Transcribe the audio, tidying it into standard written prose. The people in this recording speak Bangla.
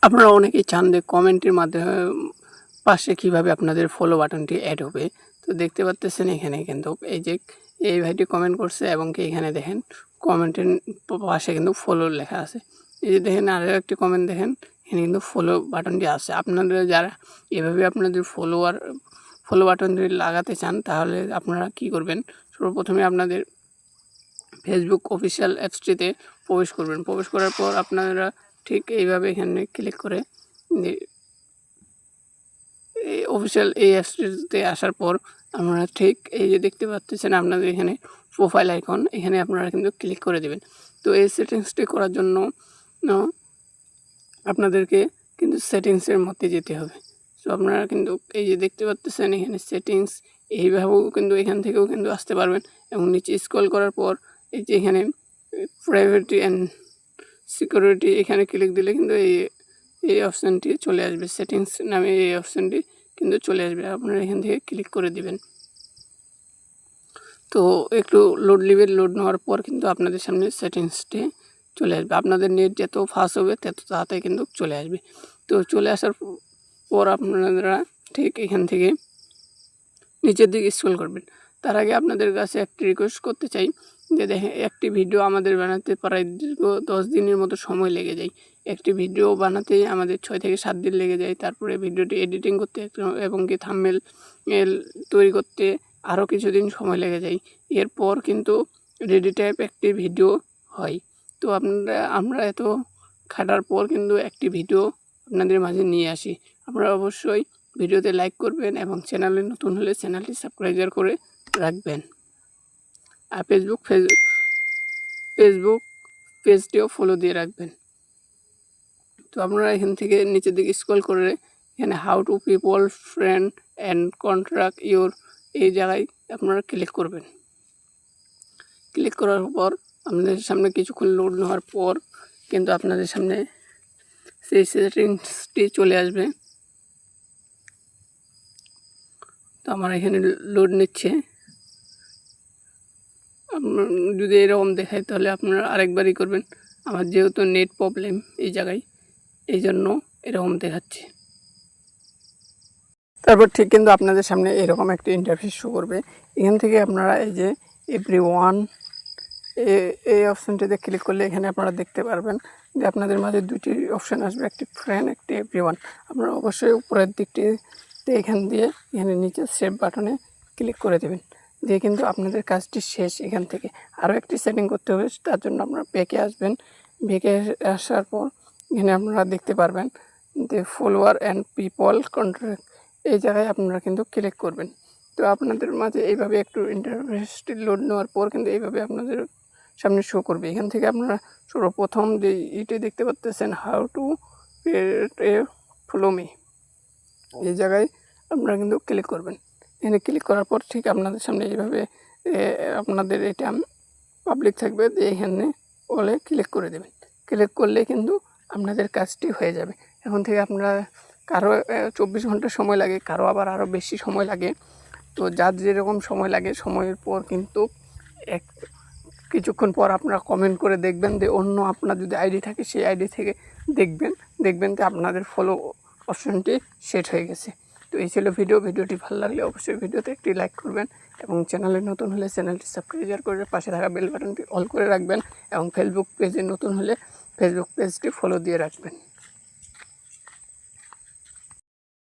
আপনারা অনেকেই চান যে কমেন্টের মাধ্যমে পাশে কীভাবে আপনাদের ফলো বাটনটি অ্যাড হবে। তো দেখতে পাচ্ছেন এখানে কিন্তু এই যে এই ভাইটি কমেন্ট করছে এবং কি এখানে দেখেন কমেন্টের পাশে কিন্তু ফলো লেখা আছে। এই যে দেখেন আরও একটি কমেন্ট দেখেন এখানে কিন্তু ফলো বাটনটি আছে। আপনারা যারা এভাবে আপনাদের ফলো বাটনটি লাগাতে চান তাহলে আপনারা কি করবেন, সর্বপ্রথমে আপনাদের ফেসবুক অফিসিয়াল অ্যাপসটিতে প্রবেশ করবেন। প্রবেশ করার পর আপনারা ঠিক এইভাবে এখানে ক্লিক করে এই অফিসিয়াল এই অ্যাপসটিতে আসার পর আপনারা ঠিক এই যে দেখতে পাচ্ছেন আপনাদের এখানে প্রোফাইল আইকন, এখানে আপনারা কিন্তু ক্লিক করে দেবেন। তো এই সেটিংসটি করার জন্য আপনাদেরকে কিন্তু সেটিংসের মধ্যে যেতে হবে। সো আপনারা কিন্তু এই যে দেখতে পাচ্ছেন এখানে সেটিংস, এইভাবেও কিন্তু এখান থেকেও কিন্তু আসতে পারবেন এবং নিচে স্ক্রল করার পর এই যে এখানে প্রাইভেসি অ্যান্ড সিকিউরিটি এখানে ক্লিক দিলে কিন্তু এই অপশানটি চলে আসবে। সেটিংস নামে এই অপশানটি কিন্তু চলে আসবে, আপনারা এখান থেকে ক্লিক করে দিবেন। তো একটু লোড নেবে, লোড নেওয়ার পর কিন্তু আপনাদের সামনে সেটিংসটি চলে আসবে। আপনাদের নেট যত ফাস্ট হবে তত তাড়াতাড়ি কিন্তু চলে আসবে। তো চলে আসার পর আপনারা ঠিক এখান থেকে নিচের দিকে স্ক্রল করবেন। তার আগে আপনাদের কাছে একটি রিকোয়েস্ট করতে চাই যে দেখেন একটি ভিডিও আমাদের বানাতে প্রায় 10 দিনের মতো সময় লেগে যায়। একটি ভিডিও বানাতেই আমাদের 6 থেকে 7 দিন লেগে যায়। তারপরে ভিডিওটি এডিটিং করতে এবং কি থাম্বনেল তৈরি করতে আরও কিছুদিন সময় লেগে যায়। এরপর কিন্তু রেডি টাইপ একটি ভিডিও হয়। তো আমরা এত খাটার পর কিন্তু একটি ভিডিও আপনাদের মাঝে নিয়ে আসি। আপনারা অবশ্যই ভিডিওতে লাইক করবেন এবং চ্যানেলে নতুন হলে চ্যানেলটি সাবস্ক্রাইব করে রাখবেন। আর ফেসবুক পেজটিও ফলো দিয়ে রাখবেন। তো আপনারা এখান থেকে নিচের দিকে স্ক্রল করে এখানে how to people friend and contract your এই জায়গায় আপনারা ক্লিক করবেন। ক্লিক করার পর আপনাদের সামনে কিছুক্ষণ লোড নেওয়ার পর কিন্তু আপনাদের সামনে সেই সেটিংসটি চলে আসবে। তো আমার এখানে লোড নিচ্ছে। যদি এরকম দেখায় তাহলে আপনারা আরেকবারই করবেন। আমার যেহেতু নেট প্রবলেম এই জায়গায়, এই জন্য এরকম দেখাচ্ছে। তারপর ঠিক কিন্তু আপনাদের সামনে এরকম একটা ইন্টারফেস শো করবে। এখান থেকে আপনারা এই যে এভরিওয়ান এই অপশানটিতে ক্লিক করলে এখানে আপনারা দেখতে পারবেন যে আপনাদের মাঝে দুটি অপশান আসবে, একটি ফ্রেন্ড একটি এভরিওয়ান। আপনারা অবশ্যই উপরের দিকটিতে এখান দিয়ে এখানে নিচে সেভ বাটনে ক্লিক করে দেবেন, দিয়ে কিন্তু আপনাদের কাজটি শেষ। এখান থেকে আরও একটি সেটিং করতে হবে, তার জন্য আপনারা ব্যাকে আসবেন। ব্যাকে আসার পর এখানে আপনারা দেখতে পারবেন যে ফলোয়ার অ্যান্ড পিপল কন্ট্রাক্ট, এই জায়গায় আপনারা কিন্তু ক্লিক করবেন। তো আপনাদের মাঝে এইভাবে একটু ইন্টারফেসটি লোড নেওয়ার পর কিন্তু এইভাবে আপনাদের সামনে শো করবে। এখান থেকে আপনারা সর্বপ্রথম যে ইটি দেখতে পাচ্ছেন হাউ টু ফলো মি, এই জায়গায় আপনারা কিন্তু ক্লিক করবেন। এখানে ক্লিক করার পর ঠিক আপনাদের সামনে এইভাবে আপনাদের এটা পাবলিক থাকবে, যে এখানে বলে ক্লিক করে দেবেন। ক্লিক করলে কিন্তু আপনাদের কাজটি হয়ে যাবে। এখন থেকে আপনারা কারো 24 ঘন্টা সময় লাগে, কারো আবার আরও বেশি সময় লাগে। তো যার যেরকম সময় লাগে সময়ের পর কিন্তু কিছুক্ষণ পর আপনারা কমেন্ট করে দেখবেন যে অন্য আপনার যদি আইডি থাকে সেই আইডি থেকে দেখবেন যে আপনাদের ফলো অপশনটি সেট হয়ে গেছে। তো এই ছিল ভিডিওটি ভালো লাগলে অবশ্যই ভিডিওতে একটি লাইক করবেন এবং চ্যানেলে নতুন হলে চ্যানেলটি সাবস্ক্রাইব করে পাশে থাকা বেল বাটনটি অল করে রাখবেন এবং ফেসবুক পেজে নতুন হলে ফেসবুক পেজটি ফলো দিয়ে রাখবেন।